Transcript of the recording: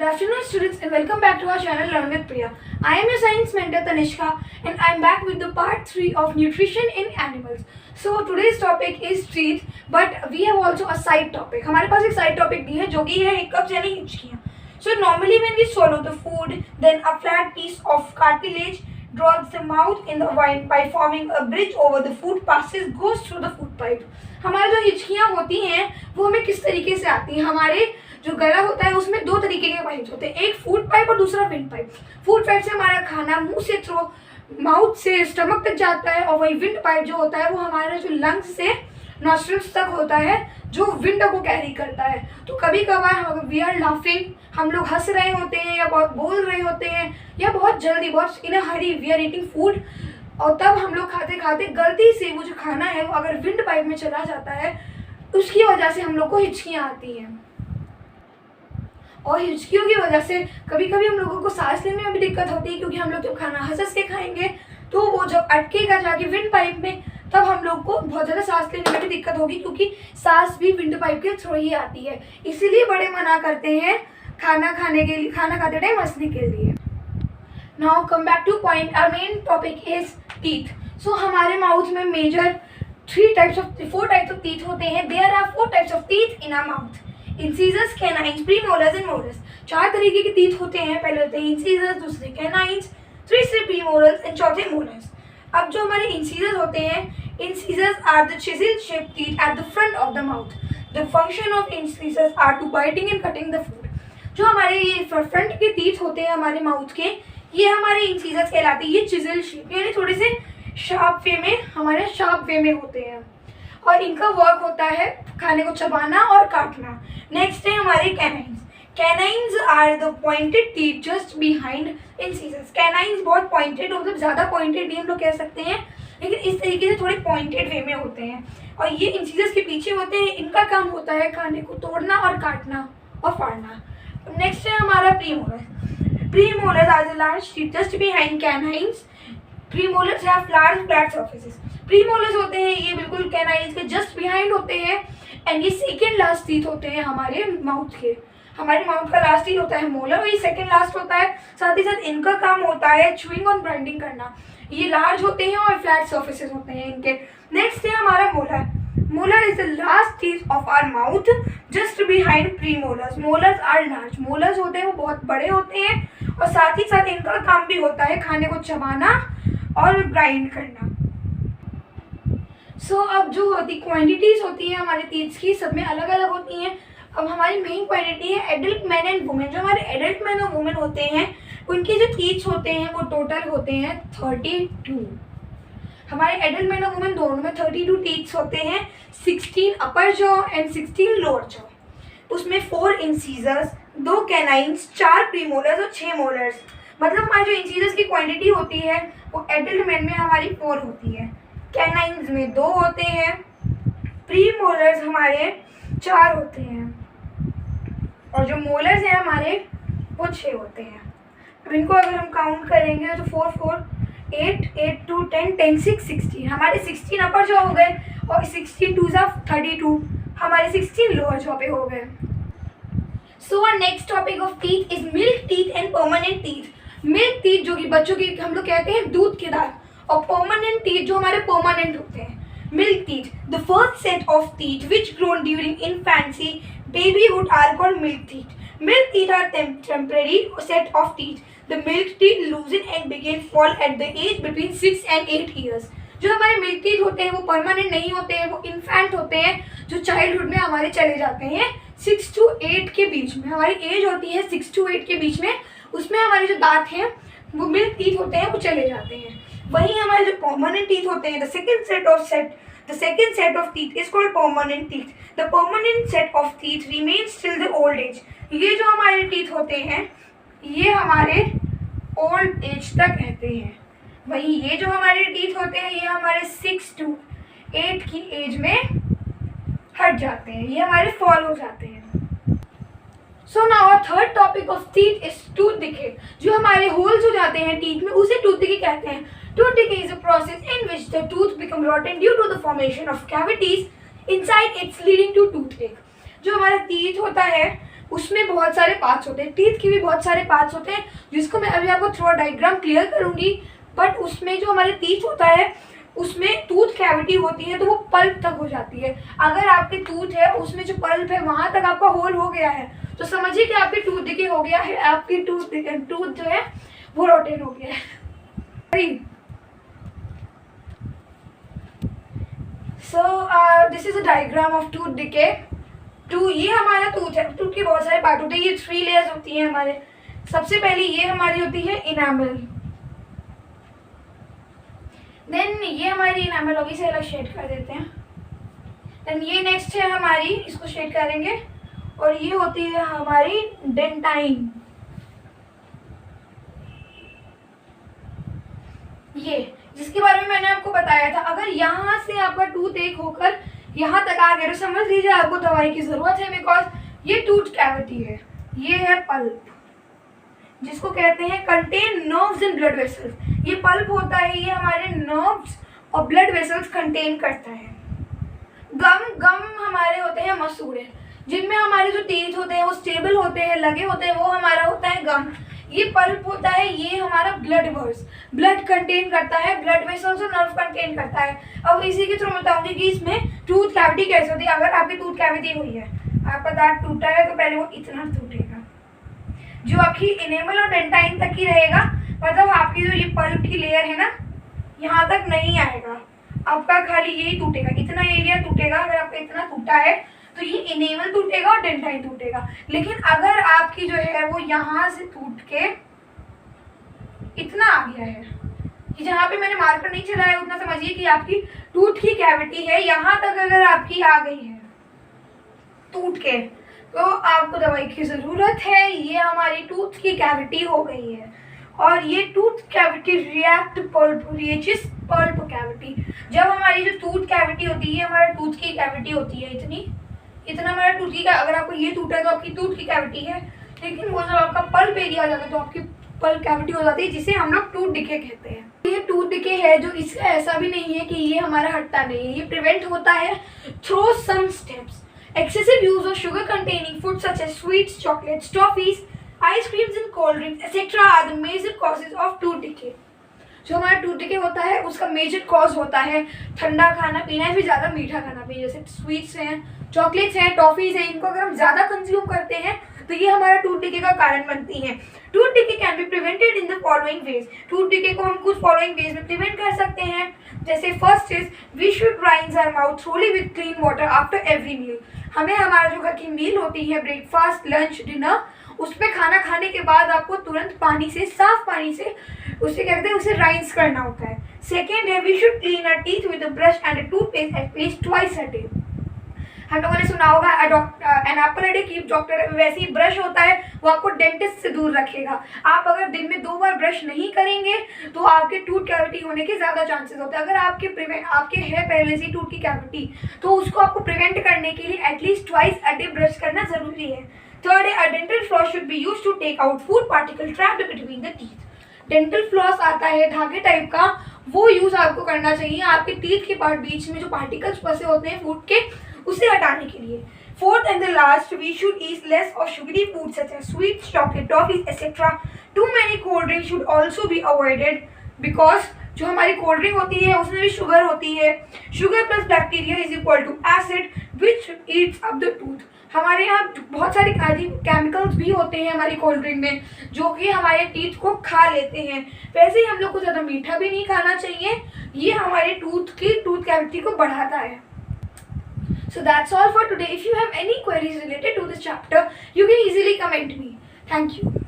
Good afternoon, students, and welcome back to our channel Learn with Priya. I am your science mentor Tanishka, and I am back with the part 3 of nutrition in animals. So today's topic is teeth, but we have also a side topic. हमारे पास एक side topic भी है जो कि है hiccups यानी हिचकियाँ. So normally when we swallow the food, then a flat piece of cartilage draws the mouth in the wine by forming a bridge over the food goes through the food pipe. हमारे जो हिचकियाँ होती हैं वो हमें किस तरीके से आती हैं? हमारे जो गला होता है उसमें दो तरीके के पाइप्स होते हैं, एक फूड पाइप और दूसरा विंड पाइप. फूड पाइप से हमारा खाना मुंह से थ्रू माउथ से स्टमक तक जाता है, और वही विंड पाइप जो होता है वो हमारे जो लंग्स से नॉस्ट्रल्स तक होता है, जो विंड को कैरी करता है. तो कभी कभार वी आर लाफिंग, हम लोग हंस रहे होते हैं या बहुत बोल रहे होते हैं या बहुत जल्दी बहुत इन अ हरी वी आर ईटिंग फूड, और तब हम लोग खाते खाते गलती से वो जो खाना है वो अगर विंड पाइप में चला जाता है, उसकी वजह से हम लोग को हिचकियाँ आती हैं. और हिचकियों की वजह से कभी कभी हम लोगों को सांस लेने में भी दिक्कत होती है, क्योंकि हम लोग जब खाना हंस के खाएंगे तो वो जब अटकेगा जाके विंड पाइप में, तब हम लोग को बहुत ज़्यादा सांस लेने में भी दिक्कत होगी, क्योंकि सांस भी विंड पाइप के थ्रू ही आती है. इसीलिए बड़े मना करते हैं खाना खाते टाइम हंसने के लिए. Now come back to point, our main topic is teeth. So हमारे माउथ में मेजर 4 टाइप्स ऑफ टीथ होते हैं. There are 4 types of teeth in our mouth. Incisors, canines, premolars and molars. 4 तरीके के टीथ होते हैं. पहले होते हैं इंसीजर्स, दूसरे कैनाइन्स, तीसरे प्रीमोलर्स एंड चौथे मोलर्स. अब जो हमारे इंसीजर्स होते हैं, incisors are the chisel shape teeth at the front of the mouth. The function of incisors are to biting and cutting the food. जो हमारे ये फ्रंट के टीथ होते हैं हमारे माउथ के, ये हमारे इंसीजर्स कहलाते हैं. ये चिजल शेप यानी थोड़े से शार्प वे में होते हैं, और इनका वर्क होता है खाने को चबाना और काटना. नेक्स्ट है हमारे canines. Canines are the pointed teeth just behind incisors. Canines बहुत पॉइंटेड, मतलब ज़्यादा पॉइंटेड नहीं हम लोग कह सकते हैं, लेकिन इस तरीके से थोड़े पॉइंटेड वे में होते हैं, और ये इंसीजर्स के पीछे होते हैं. इनका काम होता है खाने को तोड़ना और काटना और फाड़ना. नेक्स्ट है हमारा premolar. Premolars are the large teeth just behind canines. Premolars have large flat surfaces. Premolars होते हैं ये बिल्कुल canines के just behind होते हैं, and ये second last teeth होते हैं हमारे माउथ के. हमारे माउथ का लास्ट टीथ होता है मोलर, और ये सेकेंड लास्ट होता है. साथ ही साथ इनका काम होता है chewing और grinding करना. ये लार्ज होते हैं और फ्लैट सर्फेसेस होते हैं इनके. नेक्स्ट है हमारा molar. Molar is the last teeth of our mouth just behind premolars. Molars are large. Molars होते हैं वो बहुत बड़े होते हैं, और साथ ही साथ इनका काम भी होता है खाने को चबाना और ग्राइंड करना. सो अब जो क्वांटिटीज़ होती है हमारे टीथ्स की, सब में अलग अलग होती हैं. अब हमारी मेन क्वांटिटी है एडल्ट मैन एंड वुमेन. जो हमारे एडल्ट मैन और वुमेन होते हैं उनके जो टीथ्स होते हैं वो टोटल होते हैं 32. हमारे एडल्ट मैन और वुमेन दोनों में 32 टीथ्स होते हैं. 16 अपर जॉ एंड 16 लोअर जॉ. उसमें 4 इंसीजर्स, 2 कैनाइन्स, 4 प्रीमोलर्स और 6 मोलर्स. मतलब हमारी जो इंसीजर्स की क्वांटिटी होती है वो एडल्ट मैन में हमारी 4 होती है, कैनाइन्स में 2 होते हैं, प्रीमोलर्स हमारे 4 होते हैं, और जो मोलर्स हैं हमारे वो 6 होते हैं. अब इनको अगर हम काउंट करेंगे तो 4 4 8 8 2 10 10 6 16. हमारे 16 अपर जॉ हो गए, और 16 2 32 हमारे 16 लोअर जॉ पे हो गए. So our next topic of teeth is milk teeth and permanent teeth. Milk teeth जो कि बच्चों की हम लोग कहते हैं दूध के दांत, और परमानेंट टीथ जो हमारे परमानेंट होते हैं. Milk teeth, the first set of teeth which grown during infancy babyhood are called milk teeth. Milk teeth are temporary set of teeth. The milk teeth loosen and begin fall at the age between 6 and 8 years. जो हमारे milk teeth होते हैं वो permanent नहीं होते हैं, वो infant होते हैं जो चाइल्डहुड में हमारे चले जाते हैं 6 to 8 के बीच में. हमारी एज होती है 6 to 8 के बीच में, उसमें हमारे जो दांत हैं वो मिल्क टीथ होते हैं वो चले जाते हैं. वहीं हमारे जो परमानेंट टीथ होते हैं, the second set of teeth is called permanent teeth. The permanent set of teeth remains till the old age. ये जो हमारे टीथ होते हैं ये हमारे ओल्ड एज तक रहते हैं. वहीं ये जो हमारे टीथ होते हैं ये हमारे 6 to 8 की एज में हट जाते हैं, ये हमारे फॉल हो जाते हैं. So now our third topic of teeth is tooth decay. जो हमारे होल्स हो जाते हैं टीथ में उसे टूथ डिके कहते हैं. Tooth decay is a process in which the tooth become rotten due to the formation of cavities inside its leading to toothache. जो हमारा teeth होता है उसमें बहुत सारे पार्ट्स होते हैं, टीथ के भी बहुत सारे पार्ट्स होते हैं, जिसको मैं अभी आपको थोड़ा डायग्राम क्लियर करूँगी। बट उसमें जो हमारे टीथ होता है उसमें टूथ कैविटी होती है, तो वो पल्प तक हो जाती है। अगर आपके टूथ है उसमें जो पल्प है वहाँ तक आपका होल हो गया है, तो समझिए कि आपकी टूथ डिके हो गया है, आपकी टूथ जो है वो रोटेट हो गया है। So this is a diagram of tooth decay. ये हमारा टूथ है, टूथ के बहुत सारे पार्ट होते हैं, ये 3 लेयर्स होती हैं हमारे। सबसे पहली ये हमारी होती है इनामल, देन ये हमारी इनामल होगी, इसे अलग शेड कर देते हैं। देन ये नेक्स्ट है हमारी, इसको शेड करेंगे, और ये होती है हमारी डेंटाइन। ये जिसके बारे में मैंने आपको बताया था, अगर यहाँ से आपका टूथ एक होकर यहाँ तक आ गया तो समझ लीजिए आपको दवाई की जरूरत है, बिकॉज ये टूथ कैविटी है। ये है पल्प, जिसको कहते हैं contain nerves and blood vessels. ये पल्प होता है, ये हमारे नर्व्स और ब्लड वेसल्स कंटेन करता है। गम हमारे होते हैं मसूड़े, जिनमें हमारे जो टीथ होते हैं वो स्टेबल होते हैं, लगे होते हैं, वो हमारा होता है गम। ये पल्प होता है, ये हमारा ब्लड कंटेन करता है, ब्लड वेसल्स और नर्व कंटेन करता है। अब इसी के थ्रू बताऊंगी कि इसमें टूथ कैविटी कैसे होती है। अगर आपकी टूथ कैविटी हुई है, आपका दांत टूटा है, तो पहले वो इतना टूटेगा, जो आपकी इनेमल और डेंटाइन तक ही रहेगा, मतलब आपकी जो ये पल्प की लेयर है ना, यहाँ तक नहीं आएगा, आपका खाली यही टूटेगा, इतना एरिया टूटेगा। अगर आपका इतना टूटा है तो ये इनेमल टूटेगा और डेंटाइन टूटेगा। लेकिन अगर आपकी जो है वो यहाँ से टूट के इतना आ गया है, कि जहाँ पे मैंने मार्कर नहीं चलाया उतना समझिए कि आपकी टूथ की कैविटी है, यहाँ तक अगर आपकी आ गई है टूट के, तो आपको दवाई की ज़रूरत है। ये हमारी टूथ की कैविटी हो गई है, और ये tooth cavity react pulp, reaches pulp cavity. जब हमारी जो टूथ कैविटी होती है, हमारा टूथ की कैविटी होती है इतना हमारा टूथ की, अगर आपको ये टूटा है तो आपकी टूथ की कैविटी है, लेकिन वो जब आपका पल्प एरिया आ जाता है तो आपकी पल्प कैविटी हो जाती है, जिसे हम लोग टूथ डिके कहते हैं। ये टूथ डिके है जो इसका ऐसा भी नहीं है कि ये हमारा हटता नहीं है, ये प्रिवेंट होता है through some steps. Excessive use of sugar-containing foods such as sweets, chocolates, toffees, ice creams and cold drinks, etc. are the major causes of tooth decay. जो हमारा टूथ डिके होता है उसका मेजर कॉज होता है ठंडा खाना पीना या फिर ज़्यादा मीठा खाना पीना, जैसे स्वीट्स हैं, चॉकलेट्स हैं, टॉफीज़ हैं। इनको अगर हम ज़्यादा कंज्यूम करते हैं तो ये हमारा टूथ डिके का कारण बनती हैं। Tooth decay can be prevented in the following veg. Tooth decay को हम कुछ फॉलोइंग वेज में प्रिवेंट कर सकते हैं। जैसे first is we should rinse our mouth thoroughly with clean water after every meal. हमें हमारा जो घर की मील होती है, ब्रेकफास्ट, लंच, डिनर, उस पर खाना खाने के बाद आपको तुरंत पानी से, साफ पानी से उसे कहते हैं, उसे राइंस करना होता है। सेकेंड है we should clean our teeth with a brush and a toothpaste at least twice a day. हम लोगों ने सुना होगा an apple a day keeps doctor, वैसे ही ब्रश होता है वो आपको डेंटिस्ट से दूर रखेगा। आप अगर दिन में 2 बार ब्रश नहीं करेंगे तो आपके टूथ कैविटी होने के ज़्यादा चांसेस होते हैं। अगर आपके है पहले से टूथ की कैविटी, तो उसको आपको प्रिवेंट करने के लिए at least twice a day brush करना जरूरी है। थर्ड है a dental floss should be used to take out food particle trapped between the teeth. Dental floss आता है धागे टाइप का, वो यूज़ आपको करना चाहिए आपके टीथ के बीच में जो पार्टिकल्स फंसे होते हैं फूड के, उसे हटाने के लिए। Fourth and the last, we should eat less of sugary foods such as sweets, chocolate, toffees, etc. Too many cold drinks should also be avoided because जो हमारी कोल्ड ड्रिंक होती है उसमें भी शुगर होती है। Sugar plus bacteria is equal to acid which eats up the tooth. हमारे यहाँ बहुत सारे केमिकल्स भी होते हैं हमारी कोल्ड ड्रिंक में, जो कि हमारे टीथ को खा लेते हैं। वैसे ही हम लोग को ज़्यादा मीठा भी नहीं खाना चाहिए, ये हमारे टूथ कैविटी को बढ़ाता है। So that's all for today. If you have any queries related to this chapter, you can easily comment me. Thank you.